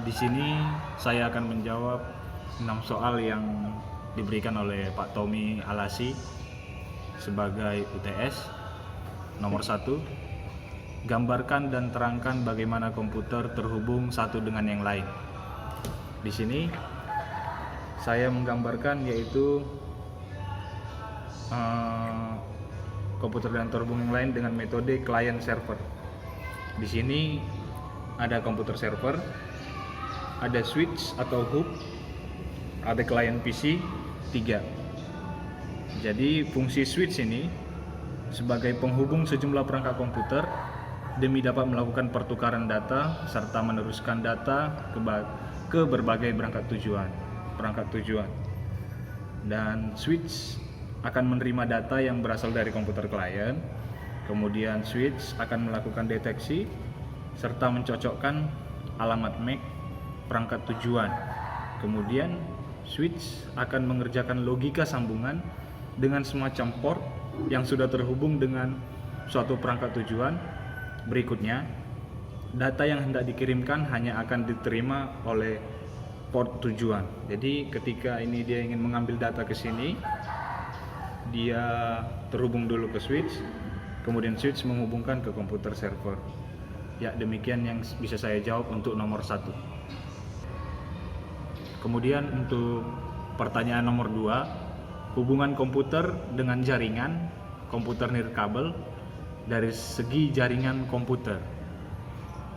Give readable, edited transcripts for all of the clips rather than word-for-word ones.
Di sini saya akan menjawab 6 soal yang diberikan oleh Pak Tommy Alasi sebagai UTS. Nomor 1, gambarkan dan terangkan bagaimana komputer terhubung satu dengan yang lain. Di sini saya menggambarkan yaitu komputer dan terhubung yang lain dengan metode client server. Di sini ada komputer server, ada switch atau hub, ada client PC 3. Jadi fungsi switch ini sebagai penghubung sejumlah perangkat komputer demi dapat melakukan pertukaran data serta meneruskan data ke berbagai perangkat tujuan. Dan switch akan menerima data yang berasal dari komputer klien. Kemudian switch akan melakukan deteksi serta mencocokkan alamat MAC perangkat tujuan. Kemudian switch akan mengerjakan logika sambungan dengan semacam port yang sudah terhubung dengan suatu perangkat tujuan. Berikutnya, data yang hendak dikirimkan hanya akan diterima oleh port tujuan. Jadi ketika ini dia ingin mengambil data ke sini, dia terhubung dulu ke switch, kemudian switch menghubungkan ke komputer server. Ya, demikian yang bisa saya jawab untuk nomor 1. Kemudian untuk pertanyaan nomor 2, hubungan komputer dengan jaringan komputer nirkabel dari segi jaringan komputer.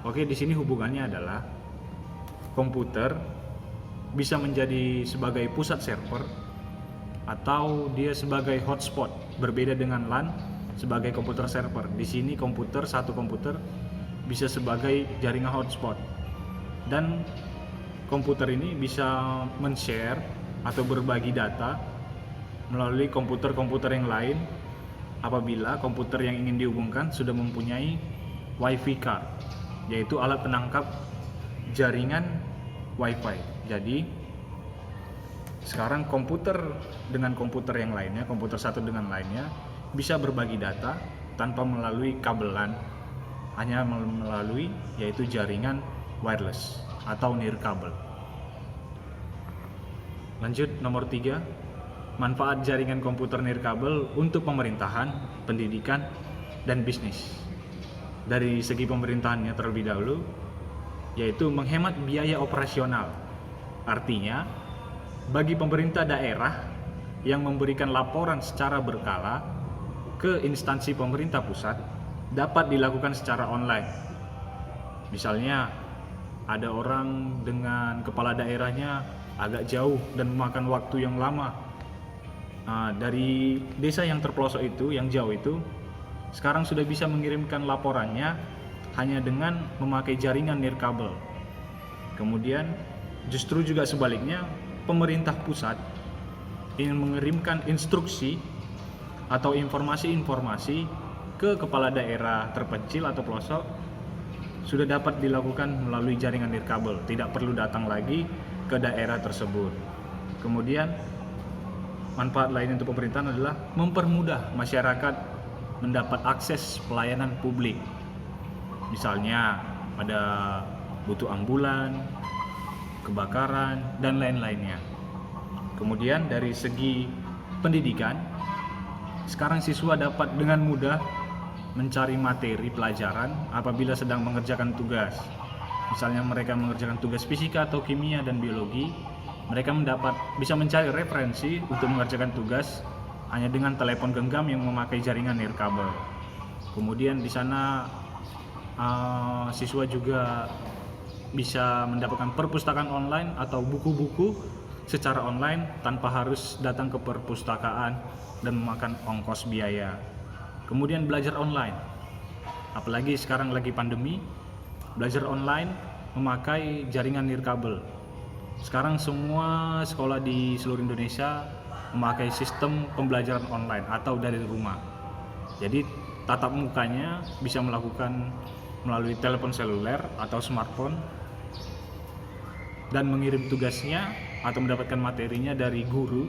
Oke, di sini hubungannya adalah komputer bisa menjadi sebagai pusat server atau dia sebagai hotspot, berbeda dengan LAN sebagai komputer server. Di sini satu komputer bisa sebagai jaringan hotspot, dan komputer ini bisa men-share atau berbagi data melalui komputer-komputer yang lain apabila komputer yang ingin dihubungkan sudah mempunyai Wi-Fi card, yaitu alat penangkap jaringan Wi-Fi. Jadi sekarang komputer dengan komputer yang lainnya, komputer satu dengan lainnya bisa berbagi data tanpa melalui kabel LAN, hanya melalui yaitu jaringan wireless atau nirkabel. Lanjut nomor 3, manfaat jaringan komputer nirkabel untuk pemerintahan, pendidikan, dan bisnis. Dari segi pemerintahannya terlebih dahulu, yaitu menghemat biaya operasional. Artinya, bagi pemerintah daerah yang memberikan laporan secara berkala ke instansi pemerintah pusat dapat dilakukan secara online. Misalnya, ada orang dengan kepala daerahnya agak jauh dan memakan waktu yang lama. Dari desa yang terpelosok itu, yang jauh itu, sekarang sudah bisa mengirimkan laporannya hanya dengan memakai jaringan nirkabel. Kemudian justru juga sebaliknya, pemerintah pusat ingin mengirimkan instruksi atau informasi-informasi ke kepala daerah terpencil atau pelosok, sudah dapat dilakukan melalui jaringan nirkabel, tidak perlu datang lagi ke daerah tersebut. Kemudian manfaat lain untuk pemerintahan adalah mempermudah masyarakat mendapat akses pelayanan publik. Misalnya ada butuh ambulan, kebakaran, dan lain-lainnya. Kemudian dari segi pendidikan, sekarang siswa dapat dengan mudah mencari materi pelajaran apabila sedang mengerjakan tugas. Misalnya mereka mengerjakan tugas fisika atau kimia dan biologi, mereka bisa mencari referensi untuk mengerjakan tugas hanya dengan telepon genggam yang memakai jaringan nirkabel. Kemudian di sana siswa juga bisa mendapatkan perpustakaan online atau buku-buku secara online tanpa harus datang ke perpustakaan dan memakan ongkos biaya. Kemudian belajar online, apalagi sekarang lagi pandemi, belajar online memakai jaringan nirkabel. Sekarang semua sekolah di seluruh Indonesia memakai sistem pembelajaran online atau dari rumah. Jadi tatap mukanya bisa melakukan melalui telepon seluler atau smartphone, dan mengirim tugasnya atau mendapatkan materinya dari guru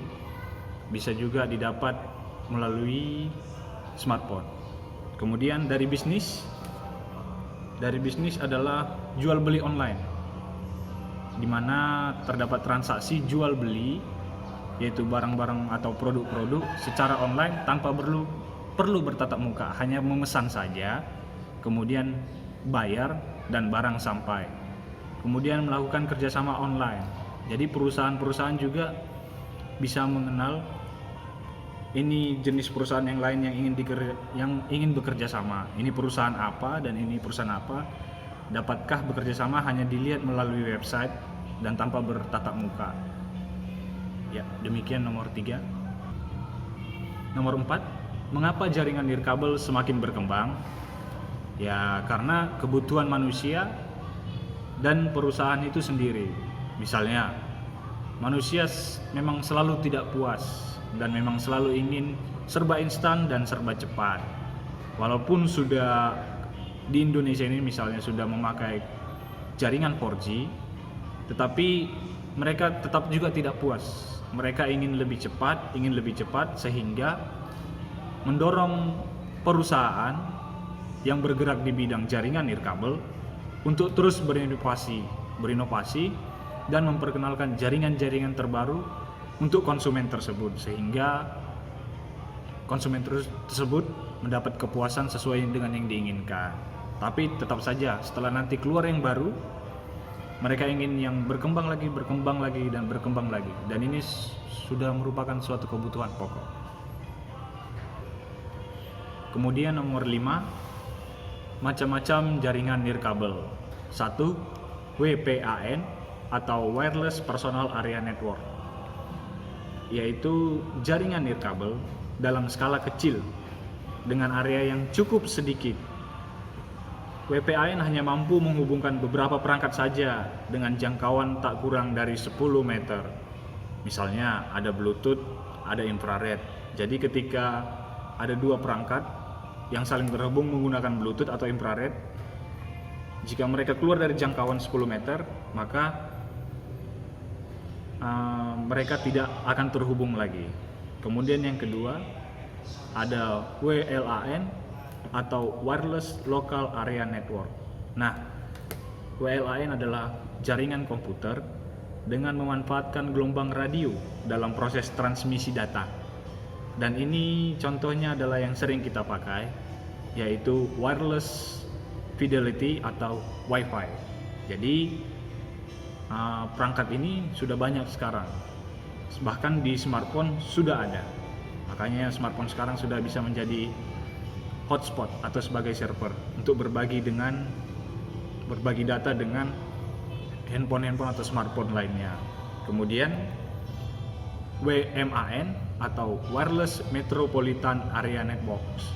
bisa juga didapat melalui smartphone. Kemudian dari bisnis adalah jual beli online. di mana terdapat transaksi jual beli, yaitu barang-barang atau produk-produk secara online tanpa perlu bertatap muka, hanya memesan saja, kemudian bayar dan barang sampai. Kemudian melakukan kerjasama online. Jadi perusahaan-perusahaan juga bisa mengenal ini jenis perusahaan yang lain yang ingin bekerja sama. Ini perusahaan apa dan ini perusahaan apa. Dapatkah bekerja sama hanya dilihat melalui website dan tanpa bertatap muka. Ya, demikian nomor 3. Nomor 4, mengapa jaringan nirkabel semakin berkembang? Ya, karena kebutuhan manusia dan perusahaan itu sendiri. Misalnya, manusia memang selalu tidak puas dan memang selalu ingin serba instan dan serba cepat. Walaupun sudah di Indonesia ini misalnya sudah memakai jaringan 4G, tetapi mereka tetap juga tidak puas. Mereka ingin lebih cepat sehingga mendorong perusahaan yang bergerak di bidang jaringan nirkabel untuk terus berinovasi dan memperkenalkan jaringan-jaringan terbaru untuk konsumen tersebut, sehingga konsumen tersebut mendapat kepuasan sesuai dengan yang diinginkan. Tapi tetap saja setelah nanti keluar yang baru, mereka ingin yang berkembang lagi, dan ini sudah merupakan suatu kebutuhan pokok. Kemudian nomor 5, macam-macam jaringan nirkabel. 1. WPAN atau Wireless Personal Area Network, yaitu jaringan nirkabel dalam skala kecil dengan area yang cukup sedikit. WPAN hanya mampu menghubungkan beberapa perangkat saja dengan jangkauan tak kurang dari 10 meter. Misalnya ada Bluetooth, ada infrared. Jadi ketika ada dua perangkat yang saling terhubung menggunakan Bluetooth atau infrared, jika mereka keluar dari jangkauan 10 meter, maka mereka tidak akan terhubung lagi. Kemudian yang kedua, ada WLAN atau Wireless Local Area Network. Nah, WLAN adalah jaringan komputer dengan memanfaatkan gelombang radio dalam proses transmisi data. Dan ini contohnya adalah yang sering kita pakai, yaitu wireless fidelity atau Wi-Fi. Jadi perangkat ini sudah banyak sekarang, bahkan di smartphone sudah ada. Makanya smartphone sekarang sudah bisa menjadi hotspot atau sebagai server untuk berbagi data dengan handphone atau smartphone lainnya. Kemudian WMAN atau Wireless Metropolitan Area Networks,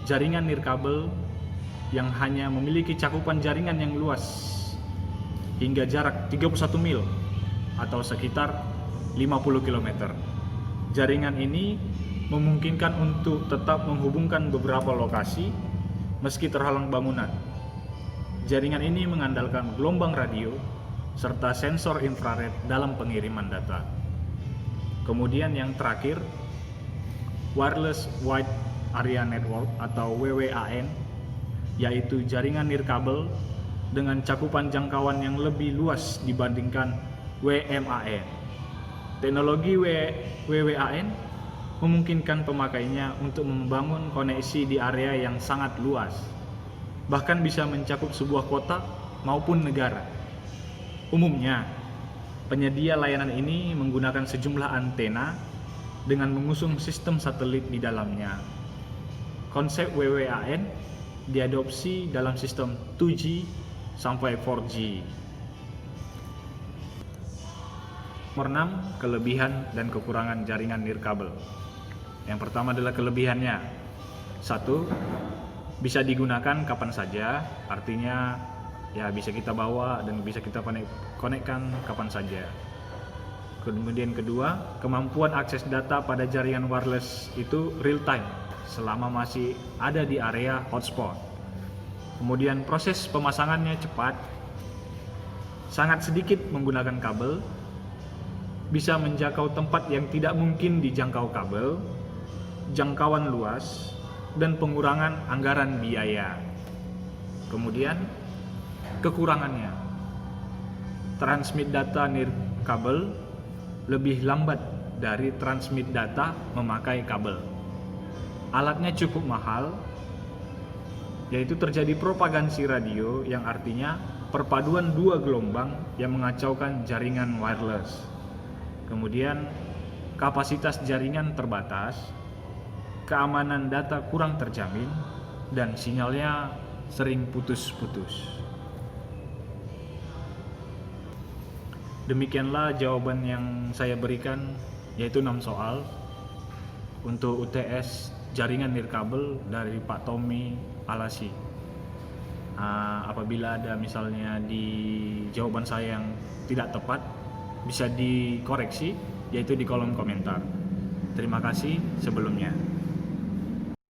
jaringan nirkabel yang hanya memiliki cakupan jaringan yang luas hingga jarak 31 mil atau sekitar 50 km. Jaringan ini memungkinkan untuk tetap menghubungkan beberapa lokasi meski terhalang bangunan. Jaringan ini mengandalkan gelombang radio serta sensor infrared dalam pengiriman data. Kemudian yang terakhir, Wireless Wide Area Network atau WWAN, yaitu jaringan nirkabel dengan cakupan jangkauan yang lebih luas dibandingkan WMAN. Teknologi WWAN memungkinkan pemakainya untuk membangun koneksi di area yang sangat luas, bahkan bisa mencakup sebuah kota maupun negara. Umumnya, penyedia layanan ini menggunakan sejumlah antena dengan mengusung sistem satelit di dalamnya. Konsep WWAN diadopsi dalam sistem 2G sampai 4G. Nomor 6, kelebihan dan kekurangan jaringan nirkabel. Yang pertama adalah kelebihannya. 1, bisa digunakan kapan saja, artinya ya bisa kita bawa dan bisa kita konekkan kapan saja. Kemudian kedua, kemampuan akses data pada jaringan wireless itu real time selama masih ada di area hotspot. Kemudian proses pemasangannya cepat, sangat sedikit menggunakan kabel, bisa menjangkau tempat yang tidak mungkin dijangkau kabel, jangkauan luas, dan pengurangan anggaran biaya. Kemudian kekurangannya, transmit data nirkabel lebih lambat dari transmit data memakai kabel. Alatnya cukup mahal, yaitu terjadi propagansi radio yang artinya perpaduan dua gelombang yang mengacaukan jaringan wireless. Kemudian kapasitas jaringan terbatas, keamanan data kurang terjamin, dan sinyalnya sering putus-putus. Demikianlah jawaban yang saya berikan, yaitu 6 soal untuk UTS jaringan nirkabel dari Pak Tommy Alasi. Apabila ada misalnya di jawaban saya yang tidak tepat, bisa dikoreksi, yaitu di kolom komentar. Terima kasih sebelumnya.